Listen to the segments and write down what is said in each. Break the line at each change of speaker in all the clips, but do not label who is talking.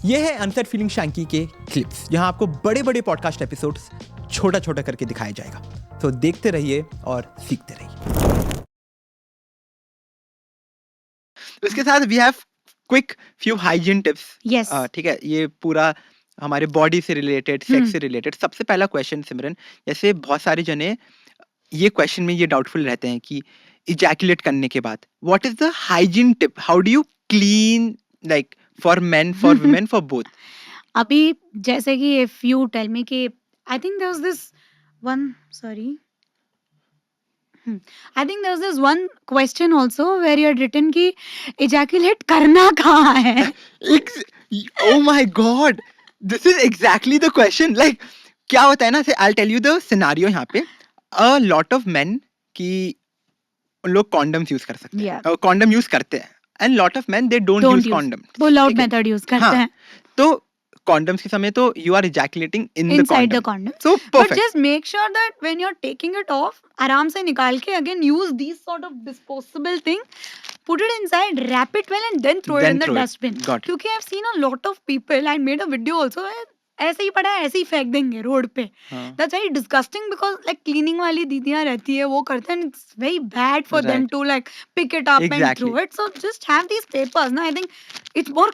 ये है unset feeling Shanky के क्लिप्स, जहां आपको बड़े बड़े पॉडकास्ट एपिसोड्स छोटा छोटा करके दिखाया जाएगा। तो देखते रहिए और सीखते रहिए। उसके साथ we have quick few hygiene tips.
Yes.
ठीक है, ये पूरा हमारे बॉडी से रिलेटेड, सेक्स से रिलेटेड। सबसे पहला क्वेश्चन सिमरन, जैसे बहुत सारे जने ये क्वेश्चन में ये डाउटफुल रहते हैं कि इजैकुलेट करने के बाद what is the hygiene tip, how do you clean, like for men, for women, for both?
अभी जैसे कि इफ यू टेल मी कि I think there was this one sorry I think there was this one question also where you had written कि ejaculate करना कहाँ है.
Oh my god, this is exactly the question. Like, क्या होता है ना, I'll tell you the scenario यहाँ पे. A lot of men कि उन लोग condoms यूज कर सकते हैं,
Yeah.
और condom यूज करते हैं, and lot of men they don't use condom.
Pull out
ठीक है?
मेथड यूज करते
हाँ,
हैं
तो condoms के समय तो you are ejaculating in the
inside the
condom.
condom.
So
But
perfect.
just make sure that when you're taking it off, आराम से निकाल के again use these sort of disposable thing, put it inside, wrap it well and then throw it
Then
in the
throw it.
dustbin.
Got it.
क्योंकि I've seen a lot of people, I made a video also, ऐसे ही पड़ा है ऐसे ही फेंक देंगे road पे.
हाँ.
That's very disgusting because like cleaning वाली दीदियां रहती है वो करते हैं, it's very bad for them
Right.
to like pick it up and
Exactly.
throw it. So just have these papers. ना I think it's more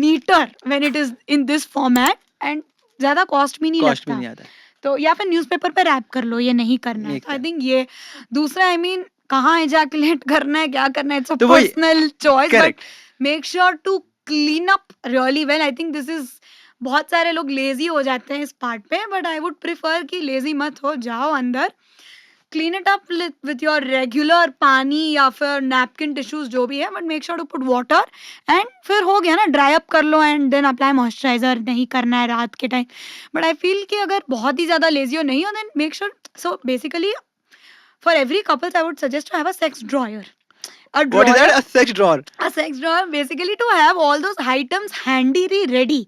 neater when it is in this format and ज्यादा cost भी नहीं
Cost भी
लगता.
नहीं आता.
तो या फिर न्यूज़पेपर पे रैप कर लो, ये नहीं करना है.
Makes
आई
sense.
थिंक ये दूसरा आई मीन कहाँ इजैकुलेट करना है, क्या करना है, इट्स अ
तो वही-
personal choice, but
Correct.
Make sure to clean up really well. I think this is, बहुत सारे लोग लेजी हो जाते हैं इस पार्ट पे, बट आई वुड प्रिफर कि लेजी मत हो, जाओ अंदर, clean it up with your regular पानी या फिर नैपकिन टिश्यूज जो भी है, but make sure to put water and फिर हो गया ना, ड्राई अप कर लो एंड देन अप्लाई मॉइस्चराइजर. नहीं करना है रात के टाइम. बट आई फील कि अगर बहुत ही ज्यादा लेजी हो नहीं हो, then make sure. So basically for every couple I would suggest to have a sex drawer. A drawer,
What is that? A sex drawer.
a sex drawer basically to have all those items handy ready.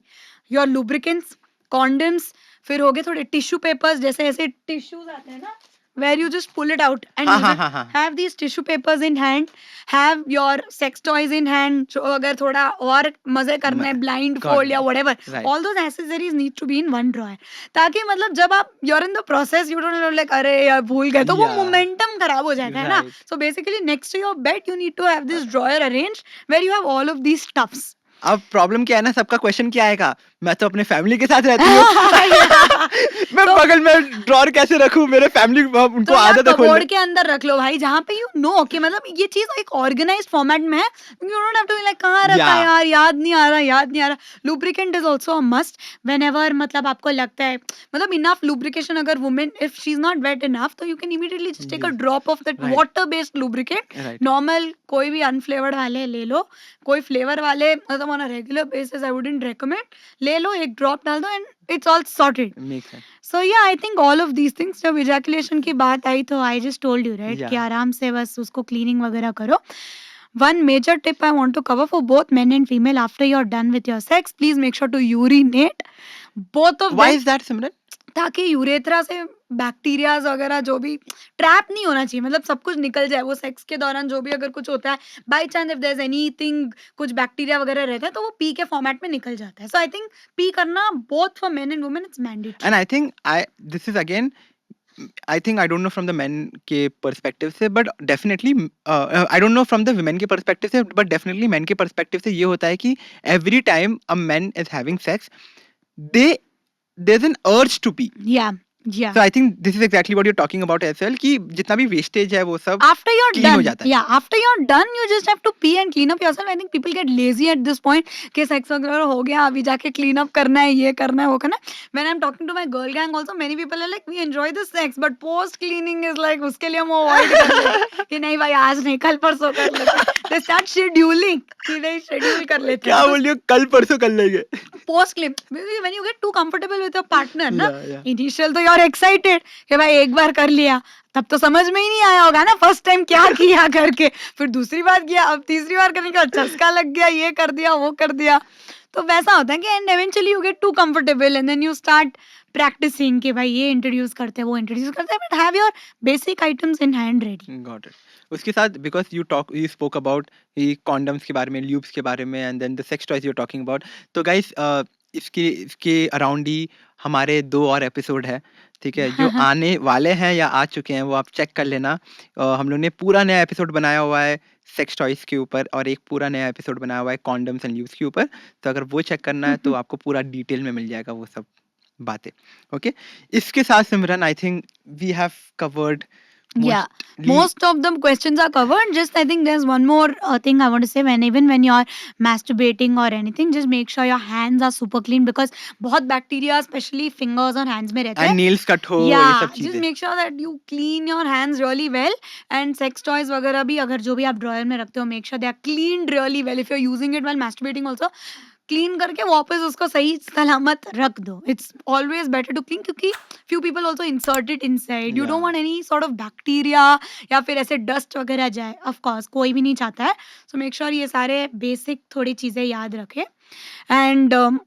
Your lubricants, condoms, फिर हो गए थोड़े tissue papers, जैसे ऐसे tissues आते हैं ना, where you just pull it out and use it. Have these tissue papers in hand, have your sex toys in hand. So अगर थोड़ा और मजे करना है, blindfold या whatever,
Right.
all those accessories need to be in one drawer. ताकि मतलब जब आप you're in the process, you don't like अरे यार भूल गए, तो वो
Yeah.
momentum खराब हो जाता है ना.
Right.
So basically next to your bed you need to have this drawer arranged where you have all of these stuffs.
अब प्रॉब्लम क्या है ना, सबका क्वेश्चन क्या आएगा, मैं तो अपने फैमिली के साथ रहती हूँ. मैं
तो-
बगल में ड्रॉर कैसे रखूं, मेरे फैमिली उनको
तो
आदत है
कबोर्ड
खोलने.
के अंदर रख लो भाई, जहाँ पे यू नो कि मतलब ये चीज एक ऑर्गेनाइज्ड फॉर्मेट में है. You don't have to be like कहाँ रखा है
Yeah.
यार, याद नहीं आ रहा. Lubricant is also a must whenever मतलब आपको लगता है, मतलब इनफ लुब्रिकेशन. अगर women if she is not wet enough, तो you can immediately just take a
Yes.
Drop of that
Right.
Water based lubricant.
Right.
Normal कोई भी unflavoured वाले ले लो, कोई फ्लेवर वाले मतलब on a regular basis I wouldn't recommend. ले लो, एक ड्रॉप डाल दो and it's all sorted.
Makes sense.
So yeah, I think all of these things. जब ejaculation की बात आई तो I just told you right
Yeah.
कि आराम से बस उसको cleaning वगैरह करो. One major tip I want to cover for both men and female after you're done with your sex, please make sure to urinate both of
Why
them,
is that, Simran?
ताकि urethra से bacterias वगैरह जो भी trap नहीं होना चाहिए, मतलब सब कुछ निकल जाए. वो सेक्स के दौरान जो भी अगर कुछ होता है, by chance if there is anything, कुछ बैक्टीरिया वगैरह रहता है, तो वो पी के फॉर्मेट में निकल जाता है. सो आई थिंक पी करना both for main and women it's mandatory.
And I think this is again, I think I don't know from the men के perspective से, but definitely I don't know from the women के perspective से, but definitely men के perspective से ये होता है कि every time a man is having sex, there's an urge to pee.
Yeah. Yeah.
So I think this is exactly what you're talking about as well, कि जितना भी wastage है वो सब
After you're
clean हो
done,
जाता है.
yeah, after you're done, you just have to pee and clean up yourself. I think people get lazy at this point कि sex वगैरह हो गया, अभी जाके clean up करना है, ये करना है, वो करना है. When I'm talking to my girl gang also, many people are like, we enjoy the sex, but post cleaning is like उसके लिए हम avoid कर लेते हैं कि नहीं भाई आज नहीं, कल परसों कर लेते हैं. They start scheduling कि नहीं schedule कर लेते
क्या
हैं.
बोल रही हो, कल परसों कर लेंगे.
Post clean, when you get too comfortable with your partner ना,
Yeah.
initial तो you're excited कि भाई एक बार कर लिया, तब तो समझ में ही नहीं आया होगा ना फर्स्ट टाइम क्या किया करके. फिर दूसरी बार किया, अब तीसरी बार करने का चस्का लग गया, ये कर दिया, वो कर दिया. तो वैसा होता है कि and eventually you get to comfortable and then you start practising कि भाई ये इंट्रोड्यूस करते हैं, वो इंट्रोड्यूस करते हैं, but have your basic items in hand ready.
Got it. उसके साथ बिकॉज यू स्पोक अबाउट ये कॉन्डम्स के बारे में, ल्यूब्स के बारे में, and then the sex toys you talking about. तो गाइस इसके अराउंड ही हमारे 2 और एपिसोड है, ठीक है, जो आने वाले हैं या आ चुके हैं, वो आप चेक कर लेना. हम लोग ने पूरा नया एपिसोड बनाया हुआ है सेक्स टॉयज के ऊपर, और एक पूरा नया एपिसोड बनाया हुआ है कॉन्डम्स एंड ल्यूब्स के ऊपर. तो अगर वो चेक करना है तो आपको पूरा डिटेल में मिल जाएगा वो सब बातें. ओके, इसके साथ Simran I think we have covered
Yeah, most of the questions are covered. Just I think there's one more thing I want to say. Even when you're masturbating or anything, just make sure your hands are super clean, because बहुत bacteria, especially fingers और hands में रहते हैं.
And nails cut हो, ये
Yeah,
सब
just
चीजें.
make sure that you clean your hands really well. And sex toys वगैरह भी अगर जो भी आप ड्रॉयर में रखते हो, make sure they are cleaned really well. If you're using it while masturbating also, clean करके वापस उसको सही सलामत रख दो. It's always better to clean, क्योंकि few people also insert it inside. You don't want any sort of bacteria या फिर ऐसे डस्ट वगैरह जाए. ऑफ कोर्स कोई भी नहीं चाहता है. सो मेक श्योर ये सारे बेसिक थोड़ी चीजें याद रखें. एंड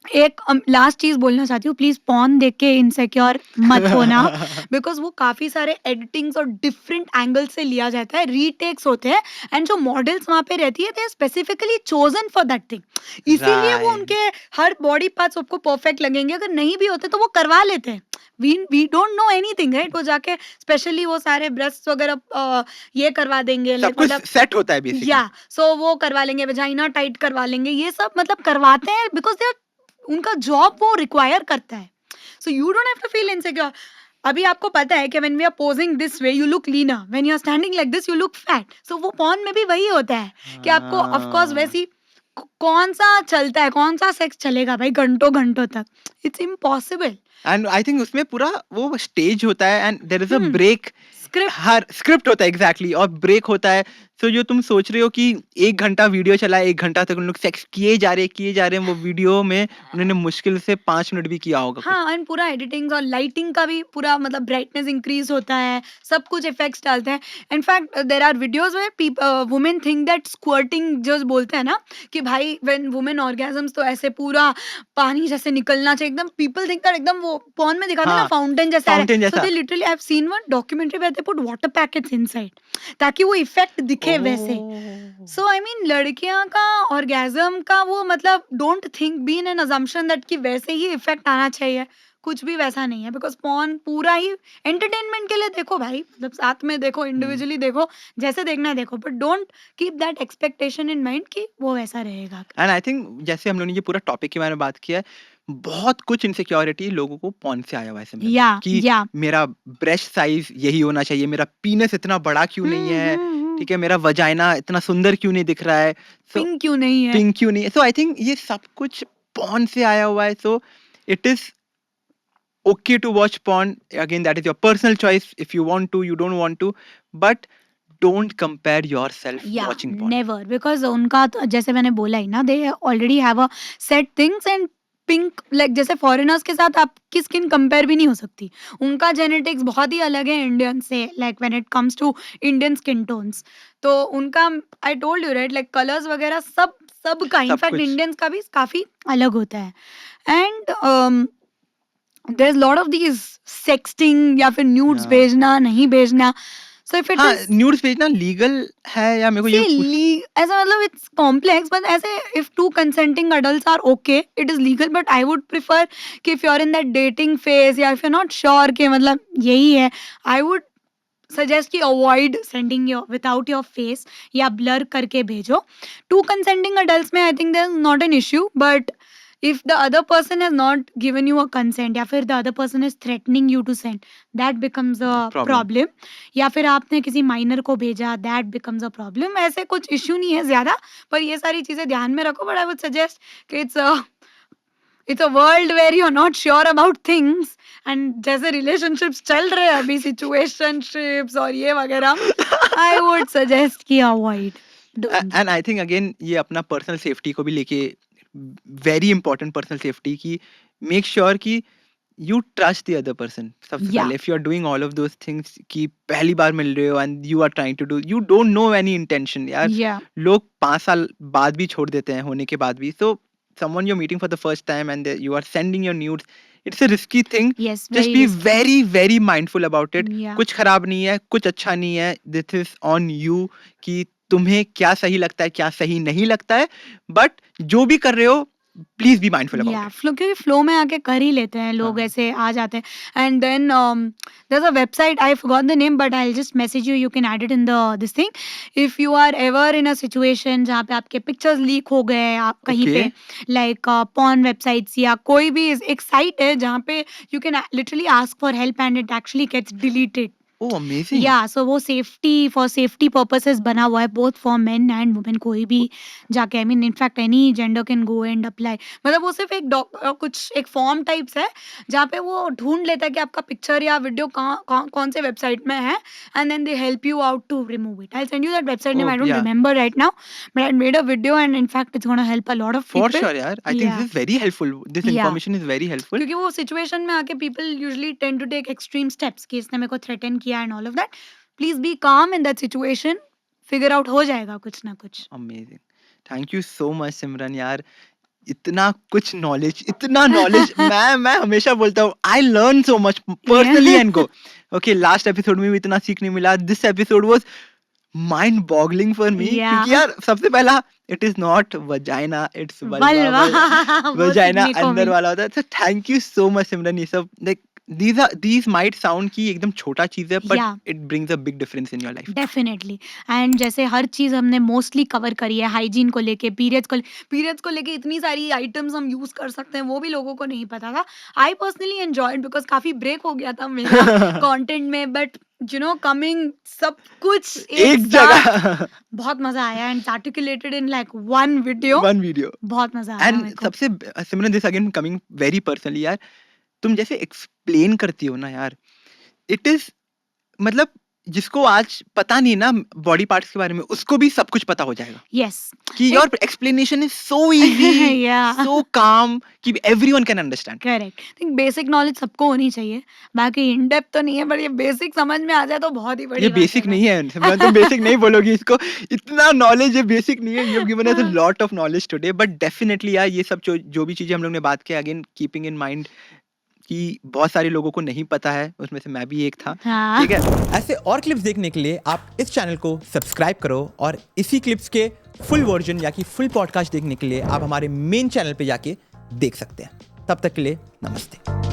एक लास्ट चीज बोलना चाहती हूँ, प्लीज पॉर्न देख के इनसिक्योर मत होना, बिकॉज वो काफी सारे एडिटिंग्स और डिफरेंट एंगल से लिया जाता है, रीटेक्स होते हैं, एंड जो मॉडल्स वहाँ पे रहती है they are specifically chosen for that thing. इसीलिए वो
Right.
उनके हर बॉडी पार्ट्स सबको परफेक्ट लगेंगे. अगर नहीं भी होते तो वो करवा लेते हैं. We don't know anything, right. वो जाके स्पेशली वो सारे ब्रेस्ट वगैरह ये करवा देंगे,
सब कुछ सेट होता है बेसिकली.
या सो वो करवा लेंगे, वेजाइना टाइट करवा लेंगे, ये सब मतलब करवाते हैं बिकॉज दे उनका जॉब वो रिक्वायर करता है. So you don't have to feel insecure. अभी आपको पता है कि when we are posing this way you look leaner, when you are standing like this you look fat. So वो पॉर्न में भी वही होता है कि आपको ऑफ कोर्स वैसी कौन सा चलता है, कौन सा सेक्स चलेगा भाई घंटों घंटों तक. It's impossible.
And I think उसमें पूरा वो स्टेज होता है and there is a break.
Script
हर स्क्रिप्ट होता है एग्जैक्टली, और ब्रेक होता है. सो जो तुम सोच रहे हो कि 1 घंटा वीडियो चला है, 1 घंटा तक उन लोग सेक्स किए जा रहे हैं, वो वीडियो में उन्होंने मुश्किल से 5 मिनट भी किया होगा कुछ.
हाँ, एंड पूरा एडिटिंग और लाइटिंग का भी पूरा मतलब ब्राइटनेस इंक्रीज होता है, सब कुछ इफेक्ट्स डालते हैं. In fact there are videos where women think that squirting जो बोलते हैं ना कि भाई व्हेन वुमेन ऑर्गेजम्स तो ऐसे पूरा पानी जैसे निकलना चाहिए एकदम. पीपल थिंक दैट एकदम वो पॉर्न में दिखाते हैं ना
हाँ,
फाउंटेन जैसा है.
फाउंटेन
सो
जैसा.
They literally I have seen one documentary where they put water packets inside ताकि वो इफेक्ट दिखे वैसे. सो आई मीन लड़कियां का ऑर्गेजम का वो मतलब don't think be in an assumption that कि वैसे ही इफेक्ट आना चाहिए. कुछ भी वैसा नहीं है, बिकॉज पॉर्न पूरा ही एंटरटेनमेंट के लिए देखो भाई, मतलब साथ में देखो, इंडिविजुअली देखो, जैसे देखना है देखो, but don't keep that expectation in mind कि वो वैसा रहेगा.
एंड आई थिंक जैसे हम लोगों ने ये पूरा टॉपिक के बारे में बात किया है, बहुत कुछ इनसिक्योरिटी लोगों को पॉर्न से आया हुआ है सिमरन.
या
कि
या
मेरा ब्रेस्ट साइज यही होना चाहिए, मेरा पीनस इतना बड़ा क्यों नहीं है, ठीक है, मेरा वजाइना इतना सुंदर क्यों नहीं दिख रहा है,
पिंक क्यों नहीं है.
पिंक क्यों नहीं है. सो आई थिंक ये सब कुछ पॉर्न से आया हुआ है. So it is okay to watch porn. Again, that is your personal choice. If you want to, you don't want to, but don't compare yourself
या
watching porn.
नेवर, बिकॉज उनका तो जैसे मैंने बोला ही ना, they already have a set things. And pink like जैसे foreigners के साथ आपकी स्किन कंपेयर भी नहीं हो सकती. उनका जेनेटिक्स बहुत ही अलग है इंडियन से, like when it comes to Indian skin tones. तो उनका I told you right, like colours वगैरह सब का
सब
इनफैक्ट
कुछ.
इंडियंस का भी काफी अलग होता है. And there is lot of these sexting या फिर न्यूड्स
हाँ.
भेजना नहीं भेजना. सो इफ इट
हाँ,
इज
न्यूड्स भेजना लीगल है या मेरे को ये
ऐसा मतलब इट्स कॉम्प्लेक्स, बट ऐसे if two consenting adults are okay it is legal. But I would prefer कि if you are in that dating phase या if you are not sure कि मतलब यही है, आई वुड सजेस्ट कि avoid sending your without your face या blur करके भेजो. टू कंसेंटिंग अडल्ट्स में I think there is not an issue, but if the other person has not given you a consent या फिर the other person is threatening you to send, that becomes a problem. या फिर आपने किसी minor को भेजा, that becomes a problem. ऐसे कुछ इश्यू नहीं है ज्यादा, पर ये सारी चीजें ध्यान में रखो. but I would suggest कि it's a world where you're not sure about things, and जैसे relationships चल रहे हैं अभी, situationships और ये वगैरह, I would suggest कि avoid doing that.
And I think again ये अपना पर्सनल सेफ्टी को भी लेके वेरी इंपॉर्टेंट, पर्सनल सेफ्टी की मेक श्योर कि you trust the other person सबसे
Yeah.
पहले. If you are doing all of those things कि पहली बार मिल रहे हो and you are trying to do, you don't know any intention. यार
Yeah.
लोग 5 साल बाद भी छोड़ देते हैं होने के बाद भी. सो someone you're meeting for the first time and you are sending your nudes, it's a risky thing.
Yes,
Just
very
be
risky.
very very mindful about it.
Yeah.
कुछ खराब नहीं है, कुछ अच्छा नहीं है. This is on you कि तुम्हें क्या सही लगता है, क्या सही नहीं लगता है. But जो भी कर रहे हो, प्लीज बी माइंडफुल अबाउट
या
इट.
फ्लो, क्योंकि फ्लो में आके कर ही लेते हैं लोग,
हाँ.
ऐसे आ जाते हैं. And then there is a website, I forgot the name but I will just message you, you can add it in the this thing. If you are ever in a situation जहाँ पे आपके pictures leak हो गए हैं, आप कहीं
Okay.
पे like porn websites या कोई भी एक साइट है जहाँ पे you can literally ask for help and it actually gets deleted.
Oh, amazing.
या सो वो सेफ्टी पर्पसेस बना हुआ है, both for main and women. कोई भी जाके, I mean in fact any gender can go and apply. मतलब वो सिर्फ एक कुछ एक फॉर्म टाइप्स है जहाँ पे वो ढूंढ लेता है कि आपका पिक्चर या वीडियो कौन से वेबसाइट में है, and then they help you out to remove it. I send you that website name,
Oh,
I don't
yeah.
Remember right now, but I made a video and in fact it's gonna help a lot of
For
people.
sure, यार. I think
Yeah.
this is very helpful. This
Yeah.
information is very helpful.
क्योंकि वो situation में आके people usually tend to take extreme steps कि इसने मेरे को threaten किया and all of that. Please be calm in that situation, figure out हो जाएगा कुछ ना कुछ.
Amazing. Thank you so much, सिमरन यार. इतना कुछ नॉलेज मैं हमेशा बोलता हूँ I learn so much personally and go. Okay, last episode में भी इतना सीखने मिला. This episode was mind boggling for me.
Yeah.
क्योंकि यार सबसे पहला it is not vagina, it's
vulva. वो
वजाइना
सीखने को
अंदर
मिला.
वाला होता है. तो थैंक यू सो मच सिमरन. ये सब लाइक these might sound कि एकदम छोटा चीज है,
Yeah.
but it brings a big difference in your life.
Definitely. And जैसे हर चीज हमने मोस्टली कवर करी है, हाइजीन को लेके, पीरियड्स को लेके इतनी सारी आइटम्स हम यूज कर सकते हैं, वो भी लोगों को नहीं पता था. आई पर्सनली एंजॉयड बिकॉज काफी ब्रेक हो गया था मेरा कंटेंट में, बट यू नो कमिंग सब कुछ
एक
साथ,
जगह
बहुत मजा आया and articulated in like one video.
one video.
बहुत मजा आया
एंड
मेरे को.
सबसे Simran, this again coming very personally यार, तुम जैसे एक्सप्लेन करती हो ना यार, इट इज मतलब जिसको आज पता नहीं ना बॉडी पार्ट्स के बारे में, उसको भी सब कुछ पता हो जाएगा
यस.
कि your explanation is so easy,
Yeah.
सो काम कि everyone can understand.
Correct. Think basic knowledge सबको होनी चाहिए, बाकी इन डेप्थ तो नहीं है, बट ये बेसिक समझ में आ जाए तो बहुत ही बड़ी
ये
बात
बेसिक
है.
नहीं है सिमरन, तुम बेसिक नहीं बोलोगी इसको. इतना नॉलेज, ये बेसिक नहीं है. You have given us a lot of knowledge today, but definitely यार ये सब जो भी चीजें हम लोग ने बात की, अगेन कीपिंग इन माइंड कि बहुत सारे लोगों को नहीं पता है, उसमें से मैं भी एक था.
हाँ.
ठीक है. ऐसे और क्लिप्स देखने के लिए आप इस चैनल को सब्सक्राइब करो, और इसी क्लिप्स के फुल वर्जन या कि फुल पॉडकास्ट देखने के लिए आप हमारे मेन चैनल पे जाके देख सकते हैं. तब तक के लिए नमस्ते.